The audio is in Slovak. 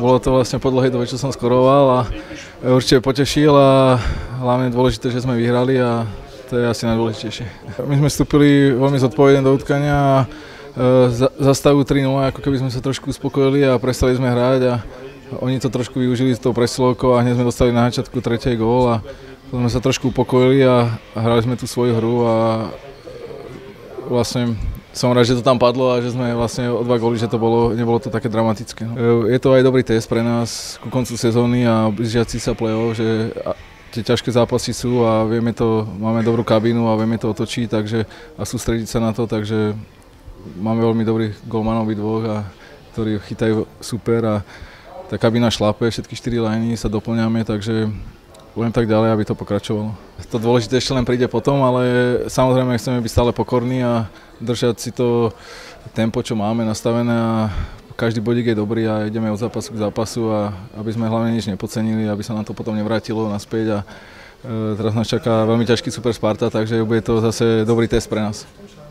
bolo to vlastne po dlhej dobe, čo som skoroval a určite potešil a hlavne dôležité, že sme vyhrali a to je asi najdôležitejšie. My sme vstúpili veľmi zodpovedne do utkania a za stavu 3-0, ako keby sme sa trošku uspokojili a prestali sme hrať a oni to trošku využili s tou presilovkou a hneď sme dostali na začiatku tretej gól a potom sme sa trošku upokojili a hrali sme tú svoju hru a vlastne som rád, že to tam padlo a že sme vlastne o 2 góly, že to nebolo to také dramatické. Je to aj dobrý test pre nás ku koncu sezóny a blížiaci sa play-off, že tie ťažké zápasy sú a máme dobrú kabínu a vieme to otočiť a sústrediť sa na to, takže máme veľmi dobrých golmanov obidvoch a ktorí chytajú super a tá kabína šlape, všetky 4 liney sa doplňame, takže budem tak ďalej, aby to pokračovalo. To dôležité ešte len príde potom, ale samozrejme chceme byť stále pokorní a držať si to tempo, čo máme nastavené a každý bodík je dobrý a ideme od zápasu k zápasu a aby sme hlavne nič nepodcenili, aby sa nám to potom nevrátilo naspäť a teraz nás čaká veľmi ťažký Super Sparta, takže bude to zase dobrý test pre nás.